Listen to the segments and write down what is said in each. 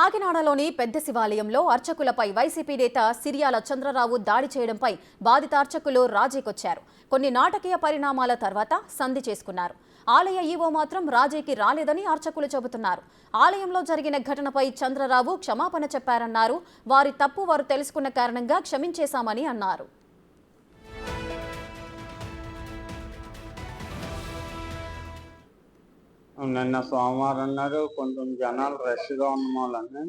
కాకినాడలోని పెద్ద శివాలయంలో అర్చకులపై వైసీపీ నేత సిరియాల చంద్రరావు దాడి చేయడంపై బాధిత అర్చకులు రాజీకొచ్చారు. కొన్ని నాటకీయ పరిణామాల తర్వాత సంధి చేసుకున్నారు. ఆలయ ఈవో మాత్రం రాజీకి రాలేదని అర్చకులు చెబుతున్నారు. ఆలయంలో జరిగిన ఘటనపై చంద్రరావు క్షమాపణ చెప్పారన్నారు. వారి తప్పు వారు తెలుసుకున్న కారణంగా క్షమించేశామని అన్నారు. నిన్న సోమవారం నాడు కొంచెం జనాలు రష్గా ఉన్న వాళ్ళని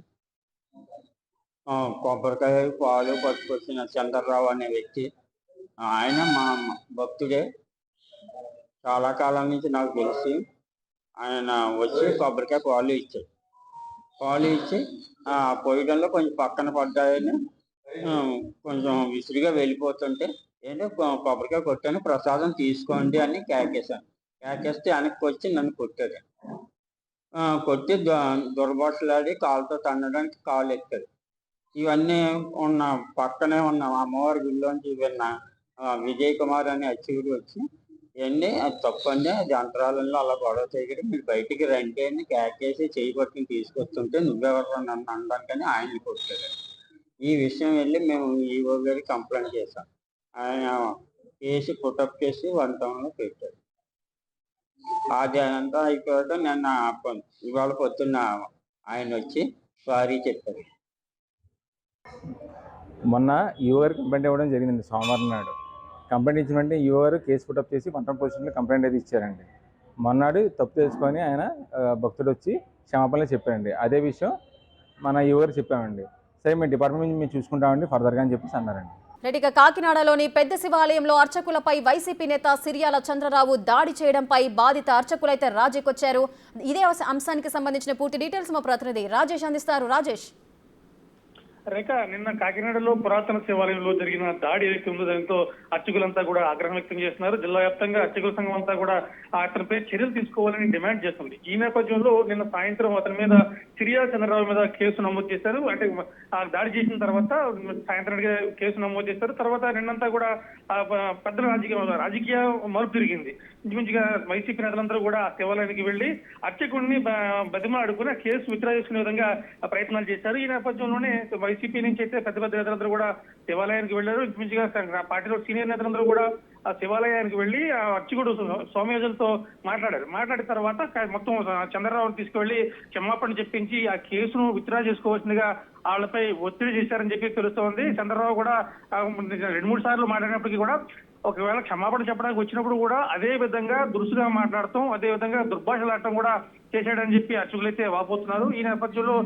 కొబ్బరికాయ పాలు పట్టుకొచ్చిన చంద్రరావు అనే వ్యక్తి, ఆయన మా భక్తుడే. చాలా కాలం నుంచి నాకు తెలిసి ఆయన వచ్చి కొబ్బరికాయ పాలు ఇచ్చి పోయడంలో కొంచెం పక్కన పడ్డాయని కొంచెం విసురుగా వెళ్ళిపోతుంటే ఏంటో కొబ్బరికాయ కొట్టాను, ప్రసాదం తీసుకోండి అని కేకేస్తే వెనక్కి వచ్చి నన్ను కొట్టి దుర్భాషలాడి కాలుతో తన్నడానికి కాలు ఎత్తాడు. ఇవన్నీ ఉన్న పక్కనే ఉన్న అమ్మవారి గుడిలోంచి విన్న విజయ్ కుమార్ అనే అర్చకుడు వచ్చి ఇవన్నీ అది తప్పండి, అది అంతరాలంలో అలా గొడవ చేయడం, మీరు బయటికి రండి అని కేకేసి చేయి పట్టుకుని తీసుకొస్తుంటే నువ్వెవరు నన్ను అనడానికని ఆయన్ని కొట్టాడు. ఈ విషయం వెళ్ళి మేము ఈవో గారికి కంప్లైంట్ చేశాం. ఆయన కేసు పుటప్ చేసి 1 టౌన్లో పెట్టాడు. అది అంతా అయిపోయాక నిన్న ఇవాళ పొద్దున్న ఆయన వచ్చి సారీ చెప్పారు. మొన్న ఈవో గారు కంప్లైంట్ ఇవ్వడం జరిగిందండి. సోమవారం నాడు కంప్లైంట్ ఇచ్చిన వెంటనే ఈవో గారు కేసు పుటప్ చేసి 1 టౌన్ పోలీసులో కంప్లైంట్ అయితే ఇచ్చారండి. మొన్నాడు తప్పు తెలుసుకొని ఆయన భక్తుడు వచ్చి క్షమాపణలు చెప్పారండి. అదే విషయం మన ఈవో గారు చెప్పామండి. సరే మీ డిపార్ట్మెంట్ మేము చూసుకుంటామండి ఫర్దర్గా అని చెప్పేసి అన్నారండి. రెడ్డిక కాకినాడలోని పెద్ద శివాలయంలో అర్చకులపై వైసీపీ నేత సిరియాల చంద్రరావు దాడి చేయడంపై బాధిత అర్చకులైతే రాజీకొచ్చారు. ఇదే అంశానికి సంబంధించిన పూర్తి డీటెయిల్స్ మా ప్రతినిధి రాజేష్ అందిస్తారు. రాజేష్, రేఖ, నిన్న కాకినాడలో పురాతన శివాలయంలో జరిగిన దాడి ఏదైతే ఉందో దాంతో అర్చకులంతా కూడా ఆగ్రహం వ్యక్తం చేస్తున్నారు. జిల్లా వ్యాప్తంగా అర్చకుల సంఘం అంతా కూడా అతనిపై చర్యలు తీసుకోవాలని డిమాండ్ చేస్తుంది. ఈ నేపథ్యంలో నిన్న సాయంత్రం అతని మీద సిరియాల చంద్రరావు మీద కేసు నమోదు చేశారు. అంటే ఆ దాడి చేసిన తర్వాత సాయంత్రం కేసు నమోదు చేశారు. తర్వాత నిన్నంతా కూడా పెద్దల రాజకీయ మలుపు తిరిగింది. ఇంచుమించుగా వైసీపీ నేతలందరూ కూడా ఆ శివాలయానికి వెళ్లి అర్చకుడిని బతిమాడుకుని కేసు విత్డ్రా చేసుకునే విధంగా ప్రయత్నాలు చేశారు. ఈ నేపథ్యంలోనే వైసీపీ నుంచి అయితే పెద్ద పెద్ద నేతలందరూ కూడా శివాలయానికి వెళ్లారు. ఇంచుమించుగా పార్టీలో సీనియర్ నేతలందరూ కూడా ఆ శివాలయానికి వెళ్లి ఆ అర్చకుడు సౌమ్యజలతో మాట్లాడిన తర్వాత మొత్తం చంద్రరావుని తీసుకువెళ్లి క్షమాపణ చెప్పించి ఆ కేసును విత్డ్రా చేసుకోవాల్సిందిగా వాళ్ళపై ఒత్తిడి చేశారని చెప్పి తెలుస్తోంది. చంద్రరావు కూడా 2-3 సార్లు మాట్లాడినప్పటికీ కూడా ఒకవేళ క్షమాపణ చెప్పడానికి వచ్చినప్పుడు కూడా అదే విధంగా దురుసుగా మాట్లాడటం, అదే విధంగా దుర్భాషలాడటం కూడా చేశాడని చెప్పి అర్చకులైతే వాపోతున్నారు. ఈ నేపథ్యంలో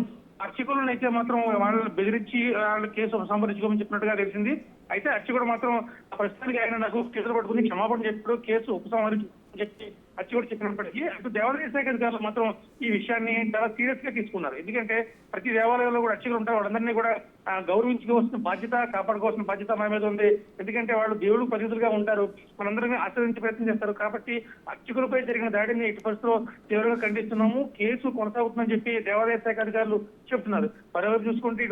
అర్చకులను అయితే మాత్రం వాళ్ళని బెదిరించి వాళ్ళ కేసు ఉపసంహరించుకోమని చెప్పినట్టుగా తెలిసింది. అయితే అర్చకుడు మాత్రం ప్రస్తుతానికి ఆయన నాకు కేసులు పట్టుకుని క్షమాపణ చెప్పాడు, కేసు ఉపసంహరించు చెప్పి అర్చకుడు చెప్పినప్పటికీ అటు దేవాలయ శాఖ అధికారులు మాత్రం ఈ విషయాన్ని చాలా సీరియస్ గా తీసుకున్నారు. ఎందుకంటే ప్రతి దేవాలయంలో కూడా అర్చకులు ఉంటారు, వాళ్ళందరినీ కూడా గౌరవించుకోవాల్సిన బాధ్యత, కాపాడుకోవాల్సిన బాధ్యత మా మీద ఉంది. ఎందుకంటే వాళ్ళు దేవుడు పరిమితులుగా ఉంటారు, మనందరినీ ఆశ్రయించే ప్రయత్నం చేస్తారు. కాబట్టి అర్చకులపై జరిగిన దాడిని ఇటు పరిస్థితిలో తీవ్రంగా ఖండిస్తున్నాము, కేసు కొనసాగుతుందని చెప్పి దేవాలయ శాఖ అధికారులు చెప్తున్నారు. మరోవైపు చూసుకుంటే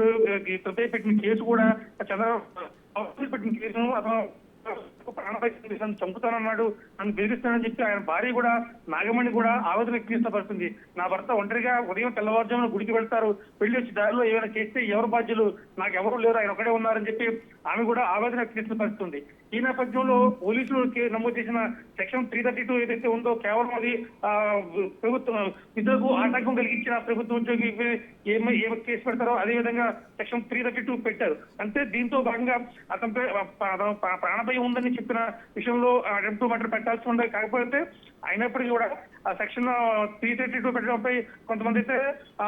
ఇటుపై పెట్టిన కేసు కూడా చంద్రబాబు పెట్టిన కేసును అతను ప్రాణపై చంపుతానన్నాడు, నన్ను బెదిరిస్తానని చెప్పి ఆయన భార్య కూడా నాగమణి కూడా ఆవేదన వ్యక్తం పడుతుంది. నా భర్త ఒంటరిగా ఉదయం తెల్లవారుజామున గుడికి వెళ్ళి వచ్చి దారిలో ఏమైనా చేస్తే ఎవరు బాధ్యులు, నాకు ఎవరు లేరు, ఆయన ఒకడే ఉన్నారని చెప్పి ఆమె కూడా ఆవేదన వ్యక్తపరుస్తుంది. ఈ నేపథ్యంలో పోలీసులు నమోదు చేసిన సెక్షన్ 332 ఏదైతే ఉందో కేవలం అది ప్రభుత్వం విధులకు ఆటంకం కలిగించిన ప్రభుత్వ ఉద్యోగి ఏమి కేసు పెడతారో అదే విధంగా సెక్షన్ 332 పెట్టారు. అంటే దీంతో భాగంగా అతనిపై ప్రాణభయం ఉందని చెప్పిన విషయంలో అటెంప్ట్ మర్డర్ పెట్టాల్సి ఉంది. కాకపోతే అయినప్పటికీ కూడా ఆ సెక్షన్ 332 పెట్టడంపై కొంతమంది అయితే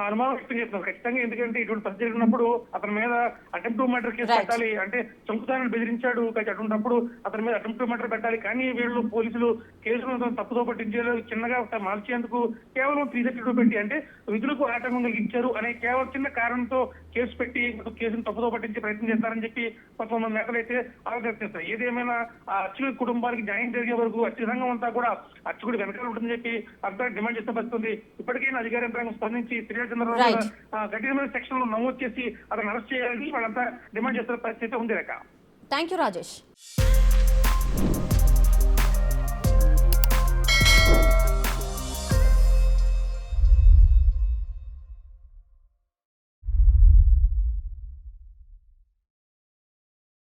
అనుమానం వ్యక్తం చేస్తున్నారు ఖచ్చితంగా. ఎందుకంటే ఇటువంటి పరిస్థితి జరిగినప్పుడు అతని మీద అటెంప్ట్ మర్డర్ కేసు పెట్టాలి, అంటే చంపుతానని బెదిరించాడు అటువంటిప్పుడు అతని మీద అటెంప్ట్ మర్డర్ పెట్టాలి. కానీ వీళ్ళు పోలీసులు కేసును తప్పుదో పట్టించేలా చిన్నగా మార్చేందుకు కేవలం 332 పెట్టి, అంటే విధులకు ఆటంకం కలిగించారు అనే కేవలం చిన్న కారణంతో కేసు పెట్టి కేసును తప్పుదో పట్టించే ప్రయత్నం చేస్తారని చెప్పి కొంతమంది నేతలు అయితే ఆలోచన చేస్తారు. ఏదేమైనా ఆ అర్చకుడి కుటుంబానికి న్యాయం జరిగే వరకు అర్చక సంఘం అంతా కూడా అర్చకుడి వెనకాల ఉంటుందని చెప్పి అంతా డిమాండ్ చేస్తే వస్తుంది. ఇప్పటికైనా అధికార యంత్రాంగం స్పందించి సిరియాల చంద్రరావు కఠినమైన సెక్షన్ లో నమోదు చేసి అతను అరెస్ట్ చేయాలని వాళ్ళంతా డిమాండ్ చేస్తున్న పరిస్థితి ఉంది. రేఖ, థ్యాంక్ యూ రాజేష్.